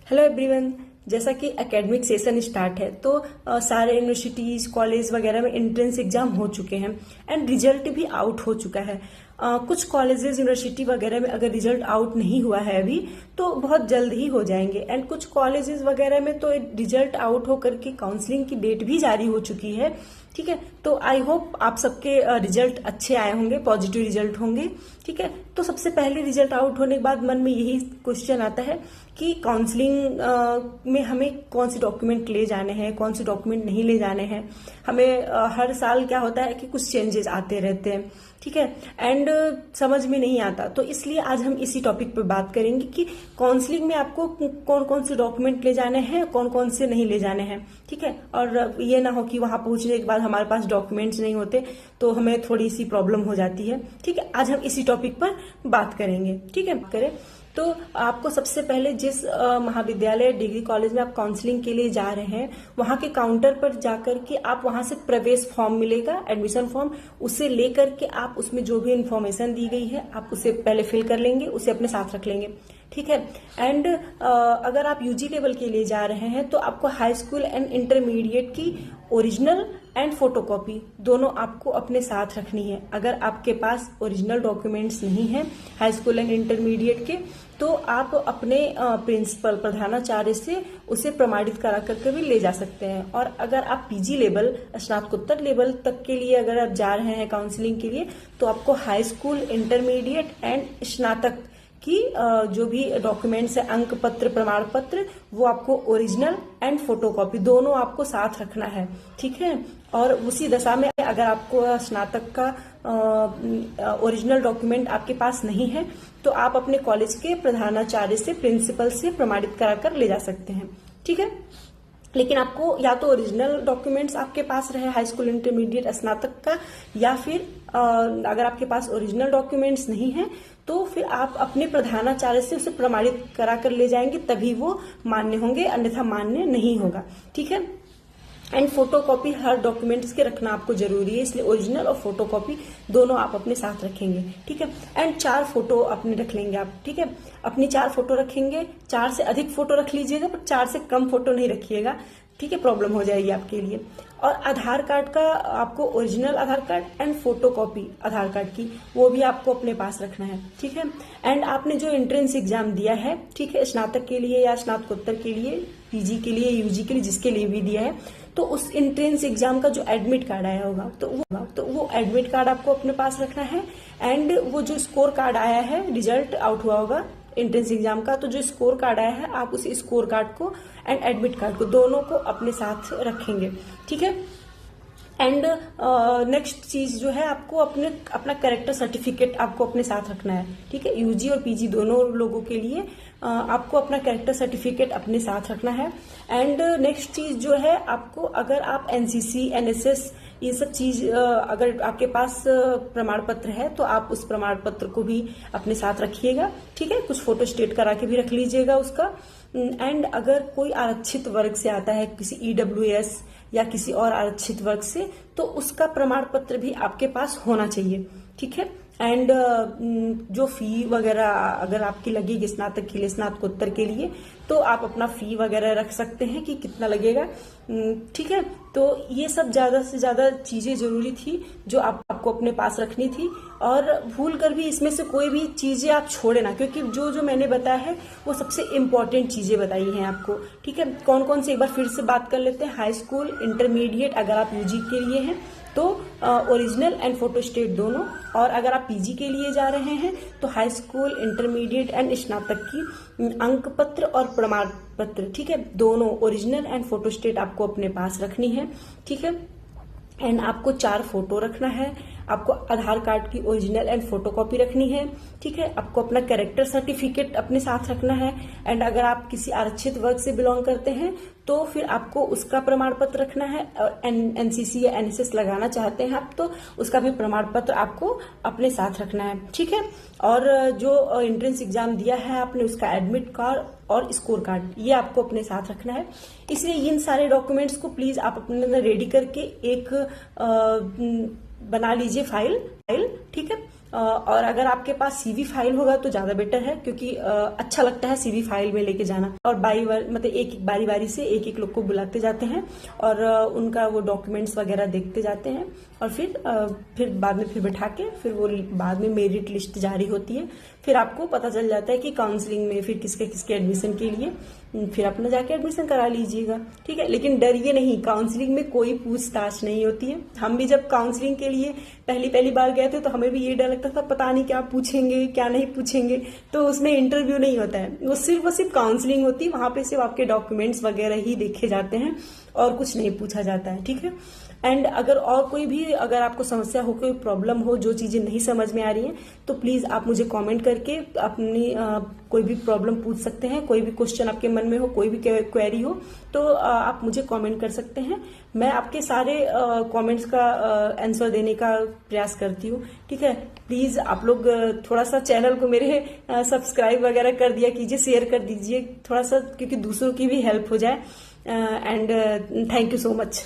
Hello everyone. जैसा कि academic session start है तो सारे यूनिवर्सिटीज कॉलेज वगैरह में एंट्रेंस एग्जाम हो चुके हैं एंड रिजल्ट भी आउट हो चुका है। कुछ कॉलेजेस यूनिवर्सिटी वगैरह में अगर रिजल्ट आउट नहीं हुआ है अभी तो बहुत जल्द ही हो जाएंगे एंड कुछ कॉलेजेस वगैरह में तो रिजल्ट आउट होकर के काउंसलिंग की डेट भी जारी हो चुकी है। ठीक है, तो आई होप आप सबके रिजल्ट अच्छे आए होंगे, पॉजिटिव रिजल्ट होंगे। ठीक है, तो सबसे पहले रिजल्ट आउट होने के बाद मन में यही क्वेश्चन आता है कि काउंसलिंग में हमें कौन से डॉक्यूमेंट ले जाने हैं, कौन से डॉक्यूमेंट नहीं ले जाने हैं। हमें हर साल क्या होता है कि कुछ चेंजेस आते रहते हैं। ठीक है, एंड समझ में नहीं आता, तो इसलिए आज हम इसी टॉपिक पे बात करेंगे कि काउंसलिंग में आपको कौन कौन से डॉक्यूमेंट ले जाने हैं, कौन कौन से नहीं ले जाने हैं। ठीक है, और ये ना हो कि वहां पहुंचने के बाद हमारे पास डॉक्यूमेंट्स नहीं होते तो हमें थोड़ी सी प्रॉब्लम हो जाती है। ठीक है, आज हम इसी टॉपिक पर बात करेंगे। ठीक है, करें तो आपको सबसे पहले जिस महाविद्यालय डिग्री कॉलेज में आप काउंसलिंग के लिए जा रहे हैं वहां के काउंटर पर जाकर के आप वहां से प्रवेश फॉर्म मिलेगा, एडमिशन फॉर्म, उसे लेकर के आप उसमें जो भी इन्फॉर्मेशन दी गई है आप उसे पहले फिल कर लेंगे, उसे अपने साथ रख लेंगे। ठीक है, एंड अगर आप यूजी लेवल के लिए जा रहे हैं तो आपको हाई स्कूल एंड इंटरमीडिएट की ओरिजिनल एंड फोटोकॉपी दोनों आपको अपने साथ रखनी है। अगर आपके पास ओरिजिनल डॉक्यूमेंट्स नहीं है हाई स्कूल एंड इंटरमीडिएट के तो आप अपने प्रिंसिपल प्रधानाचार्य से उसे प्रमाणित करा करके भी ले जा सकते हैं। और अगर आप पीजी लेवल स्नातकोत्तर लेवल तक के लिए अगर आप जा रहे हैं काउंसलिंग के लिए तो आपको हाई स्कूल इंटरमीडिएट एंड स्नातक की जो भी डॉक्यूमेंट्स है, अंक पत्र, प्रमाण पत्र, वो आपको ओरिजिनल एंड फोटोकॉपी दोनों आपको साथ रखना है। ठीक है, और उसी दशा में अगर आपको स्नातक का ओरिजिनल डॉक्यूमेंट आपके पास नहीं है तो आप अपने कॉलेज के प्रधानाचार्य से, प्रिंसिपल से प्रमाणित कराकर ले जा सकते हैं। ठीक है, लेकिन आपको या तो ओरिजिनल डॉक्यूमेंट्स आपके पास रहे हाई स्कूल इंटरमीडिएट स्नातक का, या फिर अगर आपके पास ओरिजिनल डॉक्यूमेंट्स नहीं है तो फिर आप अपने प्रधानाचार्य से उसे प्रमाणित करा कर ले जाएंगे, तभी वो मान्य होंगे, अन्यथा मान्य नहीं होगा। ठीक है, एंड फोटोकॉपी हर डॉक्यूमेंट्स के रखना आपको जरूरी है, इसलिए ओरिजिनल और फोटोकॉपी दोनों आप अपने साथ रखेंगे। ठीक है, एंड 4 फोटो अपने रख लेंगे आप। ठीक है, अपनी 4 फोटो रखेंगे, 4 से अधिक फोटो रख लीजिएगा पर 4 से कम फोटो नहीं रखिएगा। ठीक है, प्रॉब्लम हो जाएगी आपके लिए। और आधार कार्ड का आपको original Aadhaar card and photocopy Aadhaar card की वो भी आपको अपने पास रखना है। ठीक है, एंड आपने जो एंट्रेंस एग्जाम दिया है, ठीक है, स्नातक के लिए या स्नातकोत्तर के लिए, पीजी के लिए, यूजी के लिए, जिसके लिए भी दिया है, तो उस एंट्रेंस एग्जाम का जो एडमिट कार्ड आया होगा तो वो एडमिट कार्ड आपको अपने पास रखना है। एंड वो जो स्कोर कार्ड आया है, रिजल्ट आउट हुआ होगा एंट्रेंस एग्जाम का, तो जो स्कोर कार्ड आया है आप उस स्कोर कार्ड को एंड एडमिट कार्ड को दोनों को अपने साथ रखेंगे। ठीक है, एंड नेक्स्ट चीज जो है आपको अपना कैरेक्टर सर्टिफिकेट आपको अपने साथ रखना है। ठीक है, यूजी और पीजी दोनों लोगों के लिए आपको अपना कैरेक्टर सर्टिफिकेट अपने साथ रखना है। एंड नेक्स्ट चीज जो है आपको, अगर आप एनसीसी, एनएसएस, ये सब चीज अगर आपके पास प्रमाण पत्र है तो आप उस प्रमाण पत्र को भी अपने साथ रखिएगा। ठीक है, कुछ फोटो स्टेट करा के भी रख लीजिएगा उसका। एंड अगर कोई आरक्षित वर्ग से आता है, किसी ईडब्ल्यूएस या किसी और आरक्षित वर्ग से, तो उसका प्रमाण पत्र भी आपके पास होना चाहिए। ठीक है, एंड जो फी वगैरह अगर आपकी लगेगी स्नातक के लिए, स्नातकोत्तर के लिए, तो आप अपना फी वगैरह रख सकते हैं कि कितना लगेगा। ठीक है, तो ये सब ज्यादा से ज्यादा चीजें जरूरी थी जो आपको अपने पास रखनी थी। और भूल कर भी इसमें से कोई भी चीजें आप छोड़े ना, क्योंकि जो मैंने बताया है वो सबसे इम्पोर्टेंट चीजें बताई हैं आपको। ठीक है, कौन कौन से एक बार फिर से बात कर लेते हैं। हाई स्कूल इंटरमीडिएट अगर आप यूजी के लिए हैं तो ओरिजिनल एंड फोटो स्टेट दोनों, और अगर आप पीजी के लिए जा रहे हैं तो हाई स्कूल इंटरमीडिएट एंड स्नातक की अंक पत्र और प्रमाण पत्र, ठीक है, दोनों ओरिजिनल एंड फोटो स्टेट आपको अपने पास रखनी है। ठीक है, एंड आपको 4 फोटो रखना है, आपको आधार कार्ड की ओरिजिनल एंड फोटोकॉपी रखनी है। ठीक है, आपको अपना कैरेक्टर सर्टिफिकेट अपने साथ रखना है। एंड अगर आप किसी आरक्षित वर्ग से बिलोंग करते हैं तो फिर आपको उसका प्रमाण पत्र रखना है। और एनसीसी या एनएसएस लगाना चाहते हैं आप तो उसका भी प्रमाण पत्र आपको अपने साथ रखना है। ठीक है, और जो एंट्रेंस एग्जाम दिया है आपने उसका एडमिट कार्ड और स्कोर कार्ड ये आपको अपने साथ रखना है। इसलिए इन सारे डॉक्यूमेंट्स को प्लीज आप अपने रेडी करके एक बना लीजिए फाइल। ठीक है, और अगर आपके पास सीवी फाइल होगा तो ज्यादा बेटर है, क्योंकि अच्छा लगता है सीवी फाइल में लेके जाना। और मतलब एक बारी बारी से एक एक लोग को बुलाते जाते हैं और उनका वो डॉक्यूमेंट्स वगैरह देखते जाते हैं, और फिर बाद में फिर बैठा के फिर वो बाद में मेरिट लिस्ट जारी होती है। फिर आपको पता चल जाता है कि काउंसलिंग में फिर किसके किसके एडमिशन के लिए फिर अपना जाके एडमिशन करा लीजिएगा, ठीक है। लेकिन डरिए नहीं, काउंसलिंग में कोई पूछताछ नहीं होती है। हम भी जब काउंसलिंग के लिए पहली बार गए थे तो हमें भी ये डर लगता था, पता नहीं क्या पूछेंगे क्या नहीं पूछेंगे। तो उसमें इंटरव्यू नहीं होता है, वो सिर्फ काउंसलिंग होती है। वहां पे सिर्फ आपके डॉक्यूमेंट्स वगैरह ही देखे जाते हैं और कुछ नहीं पूछा जाता है, ठीक है। एंड अगर और कोई भी अगर आपको समस्या हो, कोई प्रॉब्लम हो, जो चीजें नहीं समझ में आ रही हैं, तो प्लीज आप मुझे कमेंट करके अपनी कोई भी प्रॉब्लम पूछ सकते हैं। कोई भी क्वेश्चन आपके मन में हो, कोई भी क्वेरी हो, तो आप मुझे कमेंट कर सकते हैं। मैं आपके सारे कमेंट्स का आंसर देने का प्रयास करती हूँ, ठीक है। प्लीज आप लोग थोड़ा सा चैनल को मेरे सब्सक्राइब वगैरह कर दिया कीजिए, शेयर कर दीजिए थोड़ा सा, क्योंकि दूसरों की भी हेल्प हो जाए। And thank you so much.